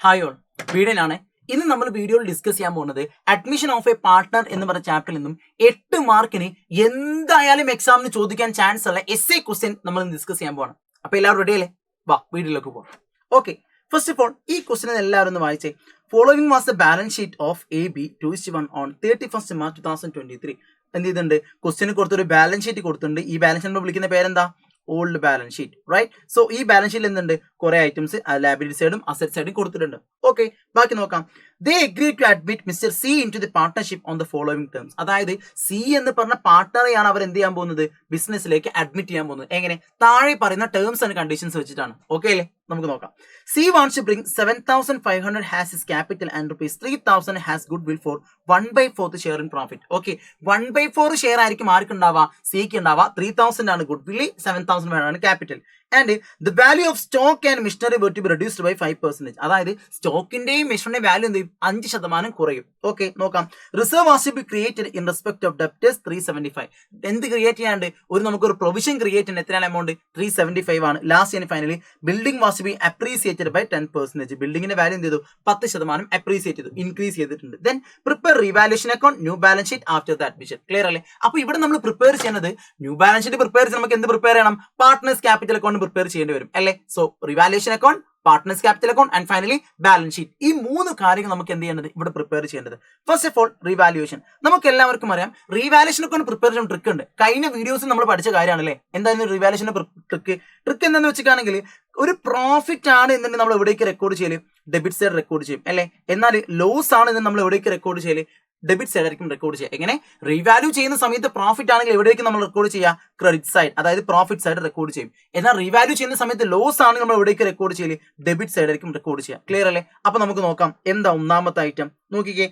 Hi all, വീഡിയോയിലാണ്. ഇന്ന് നമ്മൾ വീഡിയോയിൽ ഡിസ്കസ് ചെയ്യാൻ പോകുന്നത് അഡ്മിഷൻ ഓഫ് എ പാർട്ട്ണർ എന്ന് പറഞ്ഞ ചാപ്റ്ററിൽ നിന്നും 8 മാർക്കിന് എന്തായാലും എക്സാമിന് ചോദിക്കാൻ ചാൻസ് ഉള്ള എസ്എ ക്വസ്റ്റ്യൻ നമ്മൾ ഡിസ്കസ് ചെയ്യാൻ പോകണം. അപ്പൊ എല്ലാവരും റെഡി അല്ലേ? വാ വീഡിയോയിലേക്ക് പോകാം. ഓക്കെ, ഫസ്റ്റ് ഓഫ് ഓൾ ഈ ക്വസ്റ്റ്യൻ എല്ലാവരും ഒന്ന് വായിച്ചേ. Following was the balance sheet of AB 2:1 on 31st March 2023. എന്ത് ചെയ്തിട്ടുണ്ട്? ക്വസ്റ്റ്യന് കൊടുത്തൊരു ബാലൻസ് ഷീറ്റ് കൊടുത്തിട്ടുണ്ട്. ഈ ബാലൻസ് ഷീറ്റ് വിളിക്കുന്ന പേരെന്താ? Old balance sheet, right? So ഈ ബാലൻസ് ഷീറ്റിൽ എന്തുണ്ട്? കുറെ ഐറ്റംസ് ലയബിലിറ്റി സൈഡും അസറ്റ് സൈഡും കൊടുത്തിട്ടുണ്ട്. ഓക്കെ, ബാക്കി നോക്കാം. They agree to admit mister C into the partnership on the following terms. അതായത് സി എന്ന് പറഞ്ഞ പാർട്ട്ണറെയാണ് അവർ എന്ത് ചെയ്യാൻ പോകുന്നത്? ബിസിനസ്സിലേക്ക് അഡ്മിറ്റ് ചെയ്യാൻ പോകുന്നത്. എങ്ങനെ? താഴെ പറയുന്ന ടേംസ് ആൻഡ് കണ്ടീഷൻസ് വെച്ചിട്ടാണ്. ഓക്കെ അല്ലേ? നമുക്ക് നോക്കാം. C wants to bring 7,500 has his capital and ₹3,000 has goodwill for 1/4 share in profit. Okay, 1/4 share ആയിരിക്കും ആർക്ക് ഉണ്ടാവുക? സിക്ക് ഉണ്ടാവുക. 3,000 ആണ് ഗുഡ് വില്ല്, 7,000 ആണ് capital. And the value of stock and machinery were to be reduced by 5%. അതായത് സ്റ്റോക്കിന്റെയും മെഷീനറിന്റെയും value എന്ത് ചെയ്യും? 5% കുറയും. ഓക്കെ, നോക്കാം. Reserve was to be created in respect of debtors 375. എന്ത് ക്രിയേറ്റ് ചെയ്യാണ്ട്? നമുക്കൊരു പ്രൊവിഷൻ ക്രിയേറ്റ് ചെയ്യാൻ എത്രയാണ് എമൗണ്ട്? 375 ആണ്. Last and finally building was to be appreciated by 10%. ബിൽഡിംഗിന്റെ വാല്യൂ എന്ത് ചെയ്തു? 10% അപ്രീസിയേറ്റ് ചെയ്തു, ഇൻക്രീസ് ചെയ്തിട്ടുണ്ട്. Then prepare revaluation account, new balance sheet after the admission. Clear അല്ലേ? അപ്പൊ ഇവിടെ നമ്മൾ പ്രിപ്പയർ ചെയ്യുന്നത് ന്യൂ ബാലൻസ് ഷീറ്റ് പ്രിപ്പയർ ചെയ്യാൻ നമുക്ക് എന്ത് പ്രിപ്പയർ ചെയ്യണം? പാർട്ട്നേഴ്സ് ക്യാപിറ്റൽ അക്കൗണ്ട് പ്രിപ്പയർ ചെയ്യേണ്ടി വരും അല്ലേ? So revaluation account, partners capital account and finally balance sheet. ഈ 3 കാര്യങ്ങൾ നമുക്ക് എന്ത് ചെയ്യേണ്ടത്? ഇവിടെ പ്രിപ്പയർ ചെയ്യേണ്ടത്. First of all revaluation. നമുക്ക് എല്ലാവർക്കും അറിയാം റിവാലുവേഷൻ ഒക്കെ പ്രിപ്പയർ ചെയ്യുന്ന ട്രിക്ക് ഉണ്ട്. കഴിഞ്ഞ വീഡിയോസിൽ നമ്മൾ പഠിച്ച കാര്യമാണല്ലേ? എന്തായാലും റിവാലുവേഷന്റെ ട്രിക്ക് എന്താണെന്ന് വെച്ചിട്ടാണെങ്കിൽ ഒരു പ്രോഫിറ്റ് ആണ് എന്നുണ്ടെങ്കിൽ നമ്മൾ എവിടേക്ക് റെക്കോർഡ് ചെയ്യല്? ഡെബിറ്റ് സൈഡ് റെക്കോർഡ് ചെയ്യും അല്ലേ? എന്നാൽ ലോസ് ആണ് എന്ന് നമ്മൾ എവിടേക്ക് റെക്കോർഡ് ചെയ്യല്? ഡെബിറ്റ് സൈഡ് ആയിരിക്കും റെക്കോർഡ് ചെയ്യുക. എങ്ങനെ? റീവാല്യൂ ചെയ്യുന്ന സമയത്ത് പ്രോഫിറ്റ് ആണെങ്കിൽ എവിടേക്ക് നമ്മൾ റെക്കോർഡ് ചെയ്യുക? ക്രെഡിറ്റ് സൈഡ്, അതായത് പ്രോഫിറ്റ് സൈഡ് റെക്കോർഡ് ചെയ്യും. എന്നാൽ റീവാല്യൂ ചെയ്യുന്ന സമയത്ത് ലോസ് ആണെങ്കിൽ നമ്മൾ എവിടേക്ക് റെക്കോർഡ് ചെയ്യല്? ഡെബിറ്റ് സൈഡ് ആയിരിക്കും റെക്കോർഡ് ചെയ്യുക. ക്ലിയർ അല്ലേ? അപ്പൊ നമുക്ക് നോക്കാം എന്താ ഒന്നാമത്തെ ഐറ്റം. നോക്കിക്കേ,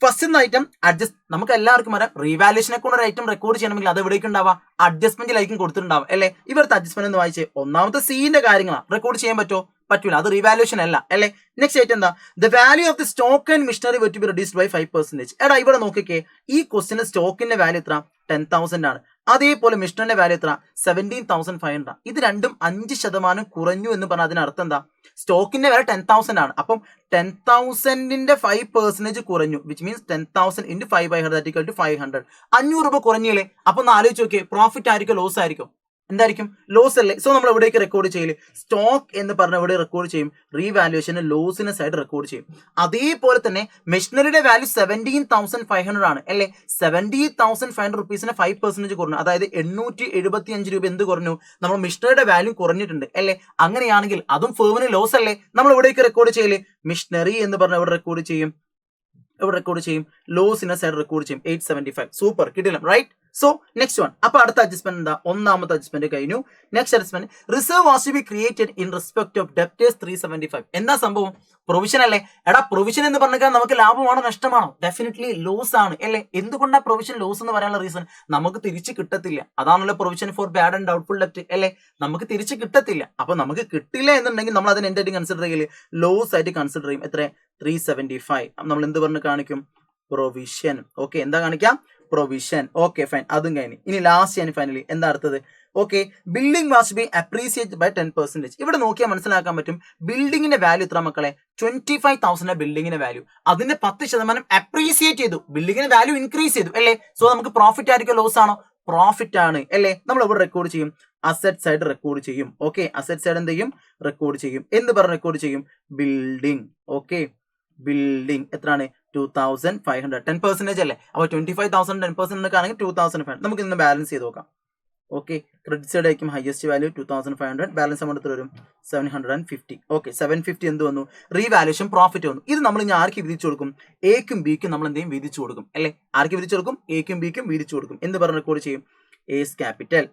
ഫസ്റ്റ് ഐറ്റം അഡ്ജസ്റ്റ്. നമുക്ക് എല്ലാവർക്കും അറിയാം റീവാലുവേഷൻ അക്കൗണ്ട് ഒരു ഐറ്റം റെക്കോർഡ് ചെയ്യണമെങ്കിൽ അത് എവിടേക്ക് ഉണ്ടാവുക? അഡ്ജസ്റ്റ്മെന്റിലായിരിക്കും കൊടുത്തിട്ടുണ്ടാവും അല്ലേ? ഇവിടുത്തെ അഡ്ജസ്റ്റ്മെന്റ് എന്ന് വായിച്ചേ. ഒന്നാമത്തെ സീന്റെ കാര്യങ്ങളാണ്. റെക്കോർഡ് ചെയ്യാൻ പറ്റുമോ? പറ്റൂല, അത് റിവാലുവേഷൻ അല്ല അല്ലേ? നെക്സ്റ്റ് ആയിട്ട് എന്താ? The value of the stock and machinery were to be reduced by 5%. എടാ ഇവിടെ നോക്കിക്കേ, ഈ ക്വസ്റ്റിന് സ്റ്റോക്കിന്റെ വാല്യൂ എത്ര? 10,000 ആണ്. അതേപോലെ മെഷീനറിന്റെ വാല്യൂ എത്ര? 17,500. ഇത് രണ്ടും 5% കുറഞ്ഞു എന്ന് പറഞ്ഞാൽ അതിനർത്ഥം എന്താ? സ്റ്റോക്കിന്റെ വാല്യൂ 10,000 ആണ്. അപ്പം 10,000ന്റെ 5% കുറഞ്ഞു, വിച്ച് മീൻസ് 10,000 into 5/100 = 500. 500 രൂപ കുറഞ്ഞില്ലേ? അപ്പൊ ഒന്ന് ആലോചിച്ച് നോക്കിയേ, പ്രോഫിറ്റ് ആയിരിക്കും ലോസ് ആയിരിക്കും? എന്തായിരിക്കും? ലോസ് അല്ലേ? സോ നമ്മൾ എവിടേക്ക് റെക്കോർഡ് ചെയ്യല്? സ്റ്റോക്ക് എന്ന് പറഞ്ഞ എവിടെ റെക്കോർഡ് ചെയ്യും? റീവാലുവേഷന് ലോസിന് സൈഡ് റെക്കോർഡ് ചെയ്യും. അതേപോലെ തന്നെ മെഷീനറിയുടെ വാല്യൂ 17,500 ആണ് അല്ലേ? 70,500 റുപ്പീസിന് 5% കുറഞ്ഞു, അതായത് 875 രൂപ എന്ത് കുറഞ്ഞു? നമ്മൾ മെഷീനറിയുടെ വാല്യൂ കുറഞ്ഞിട്ടുണ്ട് അല്ലേ? അങ്ങനെയാണെങ്കിൽ അതും ഫേമിന് ലോസ് അല്ലേ? നമ്മൾ എവിടേക്ക് റെക്കോർഡ് ചെയ്യല്? മെഷീനറി എന്ന് പറഞ്ഞ എവിടെ റെക്കോർഡ് ചെയ്യും? ലോസിനെ സൈഡ് റെക്കോർഡ് ചെയ്യും. 875. സൂപ്പർ, കിട്ടില്ല, റൈറ്റ്? So next one. അപ്പൊ അടുത്ത അഡ്ജസ്റ്റ്മെന്റ് എന്താ? ഒന്നാമത്തെ അഡ്ജസ്റ്റ്മെന്റ് കഴിഞ്ഞു. Next adjustment reserve was to be created in respect of debtors 375. എന്താ സംഭവം? പ്രൊവിഷൻ അല്ലേ? എടാ പ്രൊവിഷൻ എന്ന് പറഞ്ഞാൽ നമുക്ക് ലാഭമാണോ നഷ്ടമാണോ? ഡെഫിനറ്റ്ലി ലോസ് ആണ് അല്ലേ? എന്തുകൊണ്ടാണ് പ്രൊവിഷൻ ലോസ് എന്ന് പറയാനുള്ള റീസൺ? നമുക്ക് തിരിച്ച് കിട്ടത്തില്ല. അതാണല്ലോ provision for bad and doubtful ഡെപ്റ്റ് അല്ലേ? നമുക്ക് തിരിച്ച് കിട്ടത്തില്ല. അപ്പൊ നമുക്ക് കിട്ടില്ല എന്നുണ്ടെങ്കിൽ നമ്മൾ അതിന് എന്തായിട്ട് കൺസിഡർ ചെയ്യില്ല? ലോസ് ആയിട്ട് കൺസിഡർ ചെയ്യും. എത്ര? 375. നമ്മൾ എന്ത് പറഞ്ഞ് കാണിക്കും? പ്രൊവിഷൻ. ഓക്കെ, എന്താ കാണിക്കാം? പ്രൊവിഷൻ. ഓക്കെ ഫൈൻ, അതും കഴിഞ്ഞു. ഇനി ലാസ്റ്റ് ആൻഡ് ഫൈനലി എന്താ അടുത്തത്? Okay, building was be appreciated by 10%. ഇവിടെ നോക്കിയാൽ മനസ്സിലാക്കാൻ പറ്റും ബിൽഡിങ്ങിന്റെ വാല്യൂ എത്ര മക്കളെ? 25,000 ബിൽഡിങ്ങിന്റെ വാല്യൂ. അതിന്റെ 10% അപ്രീസിയേറ്റ് ചെയ്തു, ബിൽഡിങ്ങിന്റെ വാല്യൂ ഇൻക്രീസ് ചെയ്തു അല്ലേ? സോ നമുക്ക് പ്രോഫിറ്റ് ആയിരിക്കും ലോസ് ആണോ? പ്രോഫിറ്റ് ആണ് അല്ലേ? നമ്മൾ ഇവിടെ റെക്കോർഡ് ചെയ്യും? അസറ്റ് സൈഡ് റെക്കോർഡ് ചെയ്യും. ഓക്കെ, അസറ്റ് സൈഡ് എന്ത് ചെയ്യും? റെക്കോർഡ് ചെയ്യും. എന്ത് പറഞ്ഞ് റെക്കോർഡ് ചെയ്യും? ബിൽഡിംഗ്. ഓക്കെ, ബിൽഡിംഗ് എത്രയാണ്? 2,500. 10% അല്ലേ? അപ്പൊ 25,000 10% ആണെങ്കിൽ 2,500. നമുക്ക് ഇന്ന് ബാലൻസ് ചെയ്ത് നോക്കാം. ഓക്കെ, ക്രെഡിറ്റ് സൈഡ് ആയിരിക്കും ഹയസ്റ്റ് വാല്യൂ 2,500. ബാലൻസ് എമൗണ്ട് എത്ര വരും? 750. ഓക്കെ, 750 എന്ത് വന്നു? റീവാലുവേഷൻ പ്രോഫിറ്റ് വന്നു. ഇത് നമ്മൾ ഇനി ആർക്ക് വിധിച്ചു കൊടുക്കും? എക്കും ബിക്കും നമ്മൾ എന്ത് ചെയ്യും? വിധിച്ചു കൊടുക്കും അല്ലേ? ആർക്ക് വിധിച്ചു കൊടുക്കും? എക്കും ബിക്കും വിധിച്ചു കൊടുക്കും. എന്ത് പറഞ്ഞ് റെക്കോർഡ് ചെയ്യും? S capital.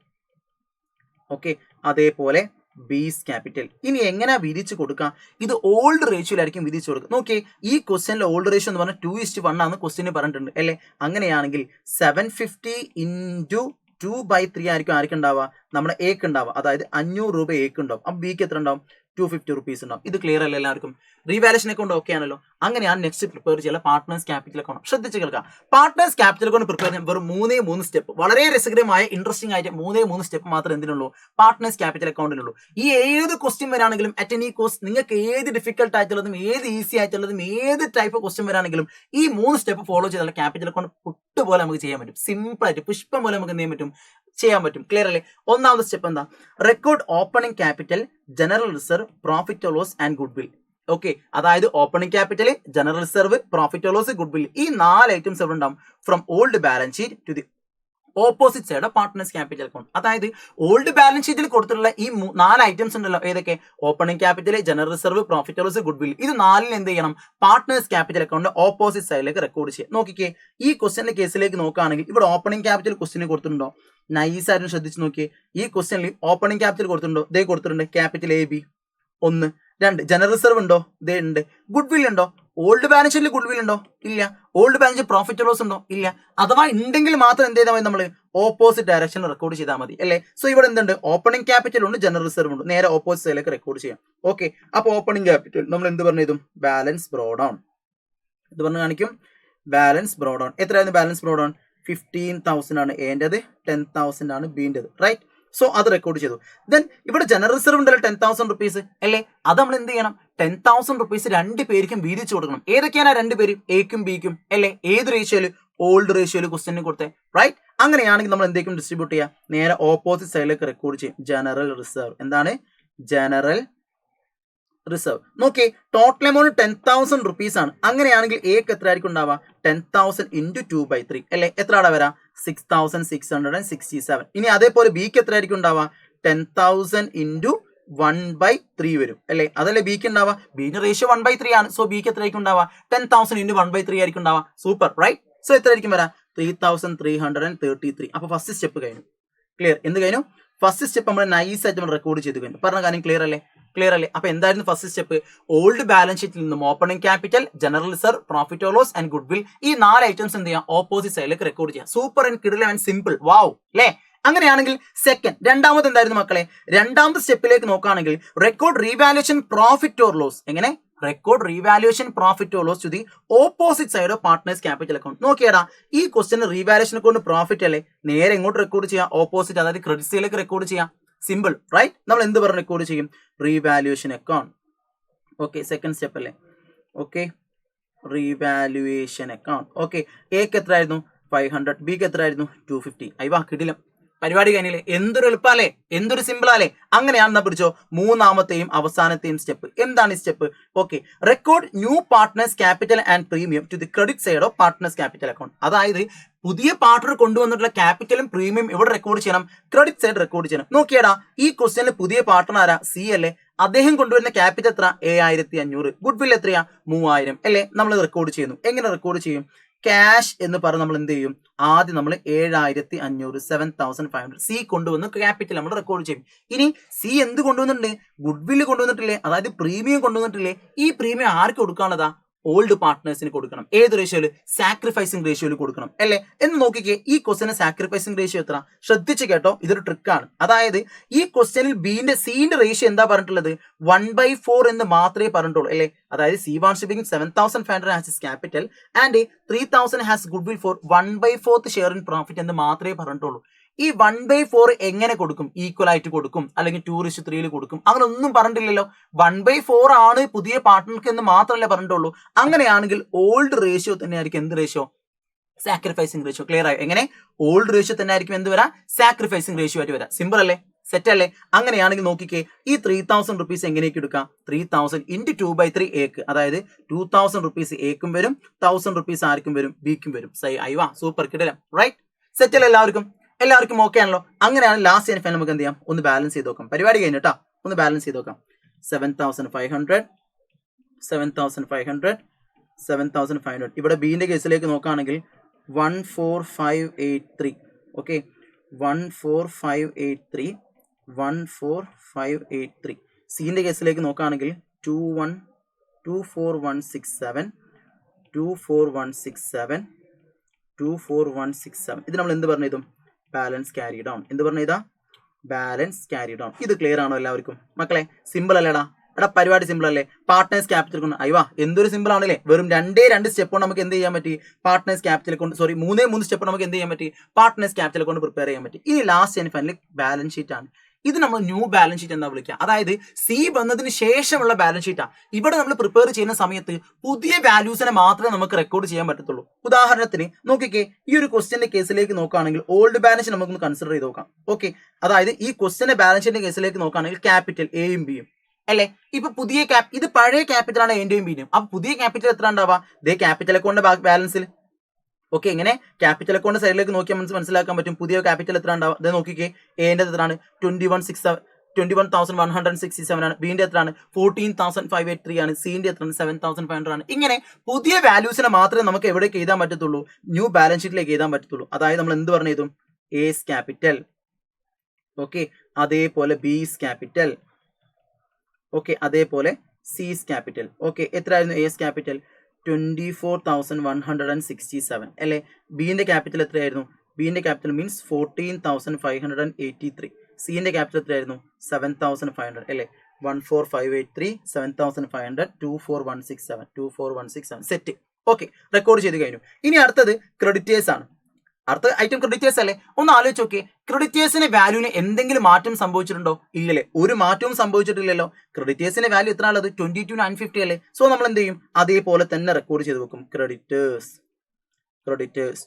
ഓക്കെ, അതേപോലെ ബേസ് ക്യാപിറ്റൽ. ഇനി എങ്ങനെ വിധിച്ചു കൊടുക്കാം? ഇത് ഓൾഡ് റേഷ്യോയിലായിരിക്കും വിധിച്ചു കൊടുക്കുക. നോക്കിയേ, ഈ ക്വസ്റ്റ്യനിലെ ഓൾഡ് റേഷ്യോ എന്ന് പറഞ്ഞാൽ 2:1 ആണ് ക്വസ്റ്റ്യന് പറഞ്ഞിട്ടുണ്ട് അല്ലേ? അങ്ങനെയാണെങ്കിൽ 750 into 2/3 ആയിരിക്കും ഉണ്ടാവുക? നമ്മുടെ എക്ക് ഉണ്ടാവുക, അതായത് 500 രൂപ എക്ക് ഉണ്ടാവും. അപ്പൊ ബിക്ക് എത്ര ഉണ്ടാവും? 250 rupees ഉണ്ടാവും. ഇത് ക്ലിയർ അല്ല എല്ലാവർക്കും? റീവാലുവേഷൻ അക്കൗണ്ട് ഓക്കെ ആണല്ലോ. അങ്ങനെയാണ് നെക്സ്റ്റ് പ്രിപ്പയർ ചെയ്യുക പാർട്ട്നേഴ്സ് ക്യാപിറ്റൽ അക്കൗണ്ട്. ശ്രദ്ധിച്ച് കേൾക്കാം. പാർട്ട്നേഴ്സ് ക്യാപിറ്റൽ അക്കൗണ്ട് പ്രിപ്പയർ ചെയ്യാൻ വെറും 3 സ്റ്റെപ്പ്, വളരെ രസകരമായ ഇൻട്രസ്റ്റിംഗ് ആയിട്ട് 3 സ്റ്റെപ്പ് മാത്രമേ എന്തിനുള്ളൂ? Partners capital അക്കൗണ്ടിനുള്ളൂ. ഈ ഏത് ക്വസ്റ്റ്യൻ വരാണെങ്കിലും അറ്റ് എനി കോസ്റ്റ്, നിങ്ങൾക്ക് ഏത് ഡിഫിക്കൽട്ട് ആയിട്ടുള്ളതും ഏത് ഈസി ആയിട്ടുള്ളതും ഏത് ടൈപ്പ് ക്വസ്റ്റ്യൻ വരാണെങ്കിലും ഈ 3 സ്റ്റെപ്പ് ഫോളോ ചെയ്താൽ ക്യാപിറ്റൽ അക്കൗണ്ട് പുട്ടുപോലെ നമുക്ക് ചെയ്യാൻ പറ്റും. സിമ്പിൾ ആയിട്ട് പുഷ്പം പോലെ നമുക്ക് എന്ത് ചെയ്യാൻ പറ്റും. ക്ലിയർ അല്ലേ? ഒന്നാമത്തെ സ്റ്റെപ്പ് എന്താ? Record opening capital, general reserve, profit or loss and goodwill. Okay, അതായത് opening capital, general reserve, profit or loss, goodwill, ഈ 4 ഐറ്റംസ് എവിടെ ഉണ്ടാവും? From old balance sheet to the opposite side of partners capital account. അതായത് old balance ഷീറ്റിൽ കൊടുത്തിട്ടുള്ള ഈ 4 items ഉണ്ടല്ലോ, ഏതൊക്കെ? Opening capital, general reserve, profit or loss, goodwill. ഇത് 4 എന്ത് ചെയ്യണം? പാർട്ട്നേഴ്സ് ക്യാപിറ്റൽ അക്കൗണ്ട് ഓപ്പോസിറ്റ് സൈഡിലേക്ക് റെക്കോർഡ് ചെയ്യാം. നോക്കിക്കേ, ഈ ക്വസ്റ്റ്യന്റെ കേസിലേക്ക് നോക്കുകയാണെങ്കിൽ ഇവിടെ ഓപ്പണിംഗ് ക്യാപിറ്റൽ ക്വസ്റ്റ്യൻ കൊടുത്തിട്ടുണ്ടോ? നൈസായിരുന്നു, ശ്രദ്ധിച്ച് നോക്കിയേ. ഈ ക്വസ്റ്റ്യനിൽ ഓപ്പണിംഗ് ക്യാപിറ്റൽ കൊടുത്തിട്ടുണ്ടോ? ദേ കൊടുത്തിട്ടുണ്ട്. Capital AB 1. 2. ജനറൽ റിസർവ് ഉണ്ടോ? ദേ ഉണ്ട്. ഗുഡ് വിൽ ഉണ്ടോ? ഓൾഡ് ബാലൻസ് ഷീറ്റിൽ ഗുഡ് വിൽ ഉണ്ടോ? ഇല്ല. Old balance sheet profit loss ഉണ്ടോ? ഇല്ല. അഥവാ ഉണ്ടെങ്കിൽ മാത്രം എന്ത് ചെയ്താൽ മതി? നമ്മൾ ഓപ്പോസിറ്റ് ഡയറക്ഷനിൽ റെക്കോർഡ് ചെയ്താൽ മതി അല്ലേ? സോ ഇവിടെ എന്തുണ്ട്? ഓപ്പണിംഗ് ക്യാപിറ്റൽ ഉണ്ട്, ജനറൽ റിസർവ് ഉണ്ട്. നേരെ ഓപ്പോസിറ്റ് സൈഡിലേക്ക് റെക്കോർഡ് ചെയ്യാം. ഓക്കെ, അപ്പോൾ ഓപ്പണിംഗ് ക്യാപിറ്റൽ നമ്മൾ എന്ത് പറഞ്ഞു ഇതും? Balance brought down. ഇത് പറഞ്ഞ് കാണിക്കും. ബാലൻസ് ബ്രോഡൗൺ എത്രയായിരുന്നു? ബാലൻസ് ബ്രോഡൗൺ 15,000 ആണ് എൻ്റെത്, 10,000 ആണ് ബീൻ്റെത്. റൈറ്റ്? സോ അത് റെക്കോർഡ് ചെയ്തു. ദെൻ ഇവിടെ ജനറൽ റിസർവ് ഉണ്ടല്ലോ 10,000 റുപ്പീസ് അല്ലേ? അത് നമ്മൾ എന്ത് ചെയ്യണം? 10,000 റുപ്പീസ് 2 പേർക്കും വീതിച്ചു കൊടുക്കണം. ഏതൊക്കെയാണ് 2 പേര്? എക്കും ബിക്കും അല്ലേ? ഏത് റേഷ്യോയില്? ഓൾഡ് റേഷ്യോയില് ക്വസ്റ്റ്യന് കൊടുത്തേ. റൈറ്റ്? അങ്ങനെയാണെങ്കിൽ നമ്മൾ എന്തെങ്കിലും ഡിസ്ട്രിബ്യൂട്ട് ചെയ്യാം? നേരെ ഓപ്പോസിറ്റ് സൈഡിലേക്ക് റെക്കോർഡ് ചെയ്യും. General reserve. എന്താണ്? General reserve. നോക്കി, ടോട്ടൽ എമൗണ്ട് 10,000 റുപ്പീസ് ആണ്. അങ്ങനെയാണെങ്കിൽ എക്ക് എത്ര ആയിരിക്കും ഉണ്ടാവുക? 10,000 ഇൻറ്റു 2/3 അല്ലേ? എത്ര അവിടെ വരാം? 6,667. ഇനി അതേപോലെ ബിക്ക് എത്ര ആയിരിക്കും ഉണ്ടാവുക? 10,000 ഇൻറ്റു 1/3 വരും അല്ലേ? അതല്ലേ ബിക്ക് ഉണ്ടാവുക? ബിന്റെ റേഷ്യോ 1/3 ആണ്. സോ ബിക്ക് എത്ര ആയിരിക്കും ഉണ്ടാവുക? 10,000 ഇൻറ്റു 1/3 ആയിരിക്കും ഉണ്ടാവുക. സൂപ്പർ. റൈറ്റ്? സോ എത്ര ആയിരിക്കും വരാം? 3,333. അപ്പൊ ഫസ്റ്റ് സ്റ്റെപ്പ് കഴിഞ്ഞു. ക്ലിയർ? എന്ത് കഴിഞ്ഞു? ഫസ്റ്റ് സ്റ്റെപ്പ് നമ്മൾ നൈസ് ആയിട്ട് നമ്മൾ റെക്കോർഡ് ചെയ്ത് കഴിഞ്ഞു. പറഞ്ഞ കാര്യം ക്ലിയർ അല്ലേ? ക്ലിയർ അല്ലേ? അപ്പൊ എന്തായിരുന്നു ഫസ്റ്റ് സ്റ്റെപ്പ്? ഓൾഡ് ബാലൻസ് ഷീറ്റിൽ നിന്നും opening capital, general reserve, profit or loss and goodwill, ഈ 4 ഐറ്റംസ് എന്ത് ചെയ്യാം? ഓപ്പോസിറ്റ് സൈഡിലേക്ക് റെക്കോർഡ് ചെയ്യാം. Super and kiddle and simple. Wow അല്ലേ? അങ്ങനെയാണെങ്കിൽ രണ്ടാമത് എന്തായിരുന്നു മക്കളെ? രണ്ടാമത്തെ സ്റ്റെപ്പിലേക്ക് നോക്കുകയാണെങ്കിൽ record revaluation profit or loss. എങ്ങനെ? Record revaluation profit or loss to the opposite side of partners capital account. നോക്കിയാടാ, ഈ ക്വസ്റ്റ്യൻ റീവാലുവേഷൻ അക്കൗണ്ട് പ്രോഫിറ്റ് അല്ലേ? നേരെ എങ്ങോട്ട് റെക്കോർഡ് ചെയ്യാം? ഓപ്പോസിറ്റ്, അതായത് ക്രെഡിറ്റ് സൈഡിലേക്ക് റെക്കോർഡ് ചെയ്യാം. സിമ്പിൾ. റൈറ്റ്? നമ്മൾ എന്ത് പറഞ്ഞ് റെക്കോർഡ് ചെയ്യും? Revaluation account. Okay, second step അല്ലേ? Okay, revaluation account. ഓക്കെ, എക്ക് എത്ര ആയിരുന്നു? 500. ബിക്ക് എത്ര ആയിരുന്നു? 250. അയ്വാ കിടിലം. പരിപാടി കഴിഞ്ഞില്ലേ? എന്തൊരു എളുപ്പല്ലേ? എന്തൊരു സിമ്പിൾ അല്ലേ? അങ്ങനെയാണെന്നാ പിടിച്ചോ മൂന്നാമത്തെയും അവസാനത്തെയും സ്റ്റെപ്പ്. എന്താണ് ഈ step? Okay, record new partners capital and premium to the credit side of partners capital account. അതായത് പുതിയ പാർട്ണർ കൊണ്ടുവന്നിട്ടുള്ള ക്യാപിറ്റലും പ്രീമിയം ഇവിടെ റെക്കോർഡ് ചെയ്യണം, ക്രെഡിറ്റ് സൈഡ് റെക്കോർഡ് ചെയ്യണം. നോക്കിയാടാ, ഈ ക്വസ്റ്റ്യനിൽ പുതിയ പാർട്ണർ ആരാ? സി അല്ലേ? അദ്ദേഹം കൊണ്ടുവരുന്ന ക്യാപിറ്റൽ എത്ര? 7,500. ഗുഡ് വിൽ എത്രയാ? 3,000 അല്ലേ? നമ്മൾ റെക്കോർഡ് ചെയ്യുന്നു. എങ്ങനെ റെക്കോർഡ് ചെയ്യും? ക്യാഷ് എന്ന് പറഞ്ഞ് നമ്മൾ എന്ത് ചെയ്യും? ആദ്യം നമ്മൾ 7,500 7,500 സി കൊണ്ടുവന്ന് ക്യാപിറ്റൽ നമ്മൾ റെക്കോർഡ് ചെയ്യും. ഇനി സി എന്ത് കൊണ്ടുവന്നിട്ടുണ്ട്? ഗുഡ് വില്ല് കൊണ്ടുവന്നിട്ടില്ലേ? അതായത് പ്രീമിയം കൊണ്ടുവന്നിട്ടില്ലേ? ഈ പ്രീമിയം ആർക്ക് കൊടുക്കാനുള്ളതാ? ഓൾഡ് പാർട്ട്നേഴ്സിന് കൊടുക്കണം. ഏത് റേഷ്യോയില്? സാക്രിഫൈസിംഗ് റേഷ്യോയിൽ കൊടുക്കണം അല്ലേ? എന്ന് നോക്കിക്കേ, ഈ ക്വസ്റ്റ്യന് സാക്രിഫൈസിംഗ് റേഷ്യോ എത്ര? ശ്രദ്ധിച്ച് കേട്ടോ, ഇതൊരു ട്രിക്കാണ്. അതായത് ഈ ക്വസ്റ്റ്യനിൽ സിന്റെ റേഷ്യോ എന്താ പറഞ്ഞിട്ടുള്ളത്? 1/4 എന്ന് മാത്രമേ പറഞ്ഞിട്ടുള്ളൂ അല്ലേ? അതായത് C wants to begin 7,500 has his capital and 3,000 has goodwill for 1/4 share in profit എന്ന് മാത്രമേ പറഞ്ഞിട്ടുള്ളൂ. ഈ 1/4 എങ്ങനെ കൊടുക്കും? ഈക്വൽ ആയിട്ട് കൊടുക്കും, അല്ലെങ്കിൽ 2:3 കൊടുക്കും, അങ്ങനെ ഒന്നും പറഞ്ഞിട്ടില്ലല്ലോ. 1/4 ആണ് പുതിയ പാർട്ട്ണർക്ക് എന്ന് മാത്രമല്ലേ പറഞ്ഞിട്ടുള്ളൂ. അങ്ങനെയാണെങ്കിൽ ഓൾഡ് റേഷ്യോ തന്നെ ആയിരിക്കും എന്ത് റേഷ്യോ? Sacrificing ratio. ക്ലിയർ ആയോ? എങ്ങനെ? ഓൾഡ് റേഷ്യോ തന്നെ ആയിരിക്കും എന്ത് വരാം? സാക്രിഫൈസിംഗ് റേഷ്യോ ആയിട്ട് വരാം. സിമ്പിൾ അല്ലേ? സെറ്റ് അല്ലേ? അങ്ങനെയാണെങ്കിൽ നോക്കിക്കേ, ഈ 3,000 റുപ്പീസ് എങ്ങനെയൊക്കെ എടുക്കാം? 3,000 ഇൻറ്റു 2/3 എക്ക്, അതായത് 2,000 റുപ്പീസ് എക്കും വരും, 1,000 റുപ്പീസ് ആർക്കും വരും? ബിക്കും വരും. അയ്വാ സൂപ്പർ കിടലം. റൈറ്റ്? സെറ്റ് അല്ലേ? എല്ലാവർക്കും ഓക്കെ ആണല്ലോ? അങ്ങനെയാണ് ലാസ്റ്റ് ആൻഡ് ഫൈനൽ നമുക്ക് എന്ത് ചെയ്യാം? ഒന്ന് ബാലൻസ് ചെയ്ത് നോക്കാം. പരിപാടി കഴിഞ്ഞു കേട്ടോ. ഒന്ന് ബാലൻസ് ചെയ്ത് നോക്കാം. 7,500 7,500 7,500. ഇവിടെ ബിന്റെ കേസിലേക്ക് നോക്കുകയാണെങ്കിൽ 14583. ഓക്കെ, 14583 14583. സിന്റെ കേസിലേക്ക് നോക്കുകയാണെങ്കിൽ 24167 24167 24167. ഇത് നമ്മൾ എന്ത് പറഞ്ഞു? ഇതും ബാലൻസ് ക്യാരി ഡൗൺ. എന്ത് പറഞ്ഞു? ഇതാ ബാലൻസ് ക്യാരി ഡൗൺ. ഇത് ക്ലിയർ ആണോ എല്ലാവർക്കും മക്കളെ? സിമ്പിൾ അല്ലേടാ? എടാ പരിപാടി സിമ്പിൾ അല്ലേ? പാർട്ട്നേഴ്സ് ക്യാപിറ്റൽ കൊണ്ട് അയ്യോ എന്തൊരു സിമ്പിൾ ആണല്ലേ, വെറും 2 സ്റ്റെപ്പ് കൊണ്ട് നമുക്ക് എന്ത് ചെയ്യാൻ പറ്റി? പാർട്ട്നേഴ്സ് ക്യാപിറ്റൽ കൊണ്ട് 3 സ്റ്റെപ്പ് നമുക്ക് എന്ത് ചെയ്യാൻ പറ്റി? പാർട്ട്നേഴ്സ് ക്യാപിറ്റൽ കൊണ്ട് പ്രിപ്പയർ ചെയ്യാൻ പറ്റി. ഇനി last and finally balance sheet ആണ്. ഇത് നമ്മൾ ന്യൂ ബാലൻസ് ഷീറ്റ് എന്താ വിളിക്കുക? അതായത് സി വന്നതിന് ശേഷമുള്ള ബാലൻസ് ഷീറ്റാണ്. ഇവിടെ നമ്മൾ പ്രിപ്പയർ ചെയ്യുന്ന സമയത്ത് പുതിയ വാല്യൂസിനെ മാത്രമേ നമുക്ക് റെക്കോർഡ് ചെയ്യാൻ പറ്റത്തുള്ളൂ. ഉദാഹരണത്തിന് നോക്കിക്കേ, ഈ ഒരു ക്വസ്റ്റ്യന്റെ കേസിലേക്ക് നോക്കുകയാണെങ്കിൽ ഓൾഡ് ബാലൻസ് നമുക്കൊന്ന് കൺസിഡർ ചെയ്ത് നോക്കാം. ഓക്കെ, അതായത് ഈ ക്വസ്റ്റ്യന്റെ ബാലൻസ് ഷീറ്റിന്റെ കേസിലേക്ക് നോക്കുകയാണെങ്കിൽ ക്യാപിറ്റൽ എയും ബിയും അല്ലെ. ഇപ്പൊ പുതിയ ഇത് പഴയ ക്യാപിറ്റൽ ആണ് എന്റെയും ബിന്റെയും. അപ്പൊ പുതിയ ക്യാപിറ്റൽ എത്ര ഉണ്ടാവുക? ദേ ക്യാപിറ്റൽ അക്കൗണ്ട് ബാലൻസിൽ. ഓക്കെ, ഇങ്ങനെ ക്യാപിറ്റൽ അക്കൗണ്ട് സൈഡിലേക്ക് നോക്കിയാൽ മനസ്സിലാക്കാൻ പറ്റും പുതിയ ക്യാപിറ്റൽ എത്ര ഉണ്ടാവും. അത് നോക്കിക്കേ, എന്റെ എത്രയാണ്? 21,167 ആണ്. ബിന്റെ എത്രയാണ്? 14,583 ആണ്. സിന്റെ എത്രയാണ്? 7,500 ആണ്. ഇങ്ങനെ പുതിയ വാല്യൂസിനെ മാത്രമേ നമുക്ക് എവിടേക്ക് എഴുതാൻ പറ്റത്തുള്ളൂ? ന്യൂ ബാലൻസ് ഷീറ്റിലേക്ക് എഴുതാൻ പറ്റത്തുള്ളൂ. അതായത് നമ്മൾ എന്ത് പറഞ്ഞു എഴുതും? S capital. ഓക്കെ, അതേപോലെ ബിസ് ക്യാപിറ്റൽ. ഓക്കെ, അതേപോലെ സിസ് ക്യാപിറ്റൽ. ഓക്കെ, എത്രയായിരുന്നു എസ് ക്യാപിറ്റൽ? 24,167 അല്ലെ. ബിന്റെ ക്യാപിറ്റൽ എത്രയായിരുന്നു? ബിന്റെ ക്യാപിറ്റൽ മീൻസ് 14,583. സിന്റെ ക്യാപിറ്റൽ എത്രയായിരുന്നു? 7,500 അല്ലെ. 14,583 7,500 24,167 സെറ്റ്. ഓക്കെ, റെക്കോർഡ് ചെയ്ത് കഴിഞ്ഞു. ഇനി അടുത്തത് ക്രെഡിറ്റേഴ്സ് ആണ്. അടുത്ത ഐറ്റം ക്രെഡിറ്റേഴ്സ് അല്ലേ? ഒന്ന് ആലോചിച്ച് നോക്കിയേ, ക്രെഡിറ്റേഴ്സിന്റെ വാല്യൂവിന് എന്തെങ്കിലും മാറ്റം സംഭവിച്ചിട്ടുണ്ടോ? ഇല്ലല്ലേ, ഒരു മാറ്റവും സംഭവിച്ചിട്ടില്ലല്ലോ. ക്രെഡിറ്റേഴ്സിന്റെ വാല്യൂ എത്ര ഉള്ളത്? 22,950 അല്ലേ. സോ നമ്മൾ എന്ത് ചെയ്യും? അതേപോലെ തന്നെ റെക്കോർഡ് ചെയ്ത് വെക്കും. ക്രെഡിറ്റേഴ്സ്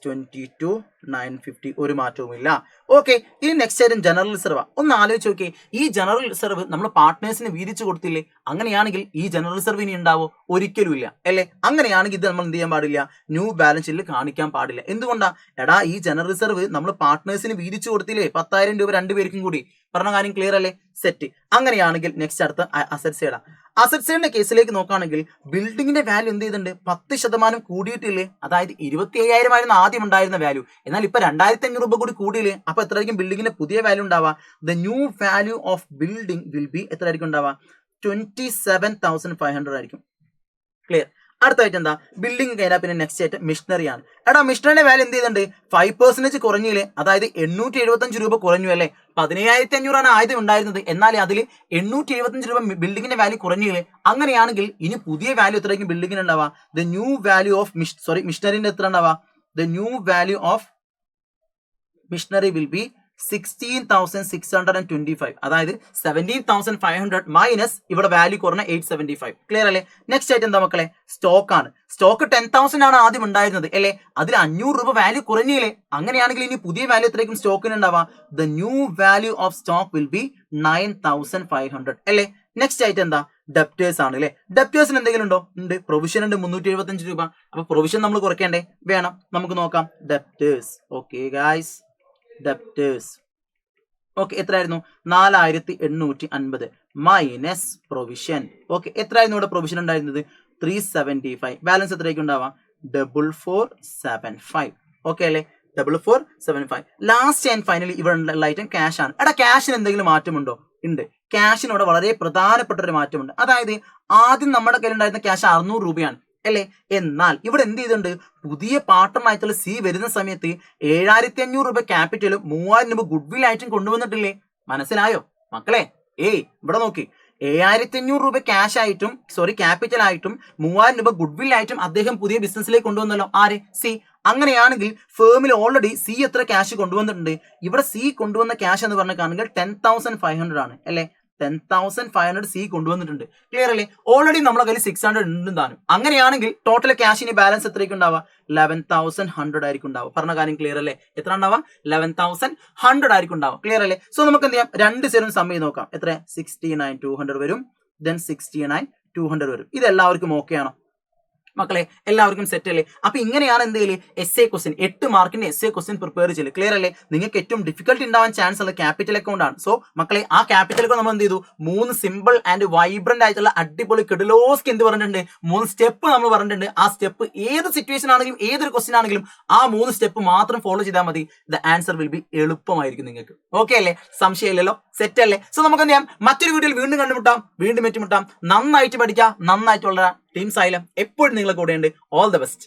22,950, ഒരു മാറ്റവും ഇല്ല. ഓക്കെ, ഇനി നെക്സ്റ്റ് ആയിട്ട് ജനറൽ റിസർവ്. ഒന്ന് ആലോചിച്ച് നോക്കിയേ, ഈ ജനറൽ റിസർവ് നമ്മൾ പാർട്ട്നേഴ്സിന് വീതിച്ചു കൊടുത്തില്ലേ? അങ്ങനെയാണെങ്കിൽ ഈ ജനറൽ റിസർവ് ഇനി ഉണ്ടാവോ? ഒരിക്കലും ഇല്ല അല്ലെ. അങ്ങനെയാണെങ്കിൽ ഇത് നമ്മൾ എന്ത് ചെയ്യാൻ പാടില്ല? ന്യൂ ബാലൻസ് ഷീറ്റിൽ കാണിക്കാൻ പാടില്ല. എന്തുകൊണ്ടാ? എടാ, ഈ ജനറൽ റിസർവ് നമ്മൾ പാർട്ട്നേഴ്സിന് വീതിച്ചു കൊടുത്തില്ലേ? 10,000 രൂപ രണ്ടുപേർക്കും കൂടി. പറഞ്ഞ കാര്യം ക്ലിയർ അല്ലേ? സെറ്റ്. അങ്ങനെയാണെങ്കിൽ നെക്സ്റ്റ് അടുത്ത അസറ്റ് സൈഡാ. അസറ്റ് സൈഡിന്റെ കേസിലേക്ക് നോക്കുകയാണെങ്കിൽ ബിൽഡിങ്ങിന്റെ വാല്യൂ എന്ത് ചെയ്തിട്ടുണ്ട്? 10% കൂടിയിട്ടില്ലേ? അതായത് 27,000 ആയിരുന്നു ആദ്യം ഉണ്ടായിരുന്ന വാല്യൂ. എന്നാൽ ഇപ്പൊ 2,500 രൂപ കൂടി കൂടിയില്ലേ? അപ്പൊ എത്രയായിരിക്കും ബിൽഡിങ്ങിന്റെ പുതിയ വാല്യൂ ഉണ്ടാവുക? The new value of building will be എത്രയായിരിക്കും ഉണ്ടാവുക? 27,500 ആയിരിക്കും. ക്ലിയർ. അടുത്തായിട്ട് എന്താ? ബിൽഡിംഗ് കഴിഞ്ഞാൽ പിന്നെ നെക്സ്റ്റ് ആയിട്ട് മിഷനറി ആണ്. എടാ, മിഷനറിയുടെ വാല്യൂ എന്ത് ചെയ്തിട്ടുണ്ട്? 5% കുറഞ്ഞില്ലേ? അതായത് 875 രൂപ കുറഞ്ഞു അല്ലേ. 17,500 ആദ്യം ഉണ്ടായിരുന്നത്. എന്നാൽ അതിൽ 875 രൂപ ബിൽഡിങ്ങിന്റെ വാല്യൂ കുറഞ്ഞില്ലേ? അങ്ങനെയാണെങ്കിൽ ഇനി പുതിയ വാല്യൂ എത്രയായിരിക്കും ബിൽഡിങ്ങിന് ഉണ്ടാവുക? ദ ന്യൂ വാല്യൂ ഓഫ് മിഷനറിന്റെ എത്ര ഉണ്ടാവുക? The new value of machinery will be 16,625. അതായത് 17,500 മൈനസ് ഇവിടെ വാല്യൂ കുറഞ്ഞ 875. ക്ലിയർ അല്ലേ? നെക്സ്റ്റ് ആയിട്ട് എന്താ മക്കളെ? സ്റ്റോക്ക് ആണ്. സ്റ്റോക്ക് 10,000 ആണ് ആദ്യം ഉണ്ടായിരുന്നത് അല്ലേ. അതിൽ 500 രൂപ വാല്യൂ കുറഞ്ഞില്ലേ? അങ്ങനെയാണെങ്കിൽ ഇനി പുതിയ വാല്യൂ എത്രയ്ക്കും സ്റ്റോക്കിന് ഉണ്ടാവാം? The new value of stock will be 9,500 അല്ലേ. നെക്സ്റ്റ് ആയിട്ട് എന്താ? ഡെപ്റ്റേഴ്സ് ആണ് അല്ലേ. ഡെപ്റ്റേഴ്സിന് എന്തെങ്കിലും ഉണ്ടോ? ഉണ്ട്. പ്രൊവിഷൻ ഉണ്ട് 375 രൂപ. അപ്പൊ പ്രൊവിഷൻ നമ്മൾ കുറയ്ക്കേണ്ടേ? വേണം. നമുക്ക് നോക്കാം. Debtors. Okay guys, debtors. Okay, എത്രയായിരുന്നു? 4,850 മൈനസ് പ്രൊവിഷൻ. ഓക്കെ, എത്രയായിരുന്നു ഇവിടെ പ്രൊവിഷൻ ഉണ്ടായിരുന്നത്? 375. ബാലൻസ് എത്രയായിരിക്കും ഉണ്ടാവാം? 4,475. ഓക്കെ അല്ലേ? 4,475. ലാസ്റ്റ് ആൻഡ് ഫൈനലി ഇവിടെ ഉള്ള ഐറ്റം ക്യാഷ് ആണ്. എടാ, ക്യാഷിന് എന്തെങ്കിലും മാറ്റമുണ്ടോ? ഉണ്ട്. ക്യാഷിനോട് വളരെ പ്രധാനപ്പെട്ട ഒരു മാറ്റമുണ്ട്. അതായത് ആദ്യം നമ്മുടെ കയ്യിൽ ഉണ്ടായിരുന്ന ക്യാഷ് 600 രൂപയാണ് അല്ലേ. എന്നാൽ ഇവിടെ എന്ത് ചെയ്തിട്ടുണ്ട്? പുതിയ പാർട്ണറായിട്ടുള്ള സി വരുന്ന സമയത്ത് 7,500 രൂപ ക്യാപിറ്റലും 3,000 രൂപ ഗുഡ് വിൽ ആയിട്ടും കൊണ്ടുവന്നിട്ടില്ലേ? മനസ്സിലായോ മക്കളെ? ഇവിടെ നോക്കി, 7,500 രൂപ ക്യാഷ് ആയിട്ടും ക്യാപിറ്റൽ ആയിട്ടും 3,000 രൂപ ഗുഡ് വിൽ ആയിട്ടും അദ്ദേഹം പുതിയ ബിസിനസ്സിലേക്ക് കൊണ്ടുവന്നല്ലോ. ആര്? സി. അങ്ങനെയാണെങ്കിൽ ഫേമിൽ ഓൾറെഡി സി എത്ര ക്യാഷ് കൊണ്ടുവന്നിട്ടുണ്ട്? ഇവിടെ സി കൊണ്ടുവന്ന ക്യാഷ് എന്ന് പറഞ്ഞാണെങ്കിൽ 10,500 ആണ് അല്ലെ. 10,500 സി കൊണ്ടുവന്നിട്ടുണ്ട്. ക്ലിയർ അല്ലേ? ഓൾറെഡി നമ്മളെ കയ്യിൽ 600 ഉണ്ട് താനും. അങ്ങനെയാണെങ്കിൽ ടോട്ടൽ ക്യാഷിന് ബാലൻസ് എത്രയ്ക്ക് ഉണ്ടാവുക? 11,100 ആയിരിക്കും ഉണ്ടാവുക. പറഞ്ഞ കാര്യം ക്ലിയർ അല്ലേ? എത്ര ഉണ്ടാവുക? 11,100 ആയിരിക്കും ഉണ്ടാവുക. ക്ലിയർ അല്ലേ? സോ നമുക്ക് എന്ത് ചെയ്യാം? രണ്ട് സൈഡും സം ചെയ്ത് നോക്കാം. എത്ര? 69,200 വരും. ദെൻ 69,200 വരും. ഇത് എല്ലാവർക്കും ഓക്കെ ആണോ മക്കളെ? എല്ലാവർക്കും സെറ്റ് അല്ലേ? അപ്പൊ ഇങ്ങനെയാണ് എന്തെങ്കിലും എസ് എ ക്വസ്റ്റ്യൻ 8 മാർക്കിന്റെ എസ് എ ക്വസ്റ്റ്യൻ പ്രിപ്പയർ ചെയ്യല്. ക്ലിയർ അല്ലേ? നിങ്ങൾക്ക് ഏറ്റവും ഡിഫിക്കൽട്ട് ഉണ്ടാവാൻ ചാൻസ് ഉള്ള ക്യാപിറ്റൽ അക്കൗണ്ട് ആണ്. സോ മക്കളെ, ആ ക്യാപിറ്റൽ അക്കൗണ്ട് നമ്മൾ എന്ത് ചെയ്തു? 3 സിമ്പിൾ ആൻഡ് വൈബ്രന്റ് ആയിട്ടുള്ള അടിപൊളി കിഡിലോസ്ക് എന്ത് പറഞ്ഞിട്ടുണ്ട്? 3 സ്റ്റെപ്പ് നമ്മൾ പറഞ്ഞിട്ടുണ്ട്. ആ സ്റ്റെപ്പ് ഏത് സിറ്റുവേഷൻ ആണെങ്കിലും ഏതൊരു ക്വസ്റ്റ്യൻ ആണെങ്കിലും ആ 3 സ്റ്റെപ്പ് മാത്രം ഫോളോ ചെയ്താൽ മതി. ദ ആൻസർ വിൽ ബി എളുപ്പമായിരിക്കും നിങ്ങൾക്ക്. ഓക്കെ അല്ലേ? സംശയമില്ലല്ലോ? സെറ്റ് അല്ലേ? സോ നമുക്ക് എന്ത് ചെയ്യാം? മറ്റൊരു വീഡിയോയിൽ വീണ്ടും കണ്ടുമുട്ടാം, വീണ്ടും ഏറ്റുമുട്ടാം. നന്നായിട്ട് പഠിക്കാം, നന്നായിട്ട് വളരാം. ടീം സൈലം എപ്പോഴും നിങ്ങളെ കൂടെയുണ്ട്. All the best.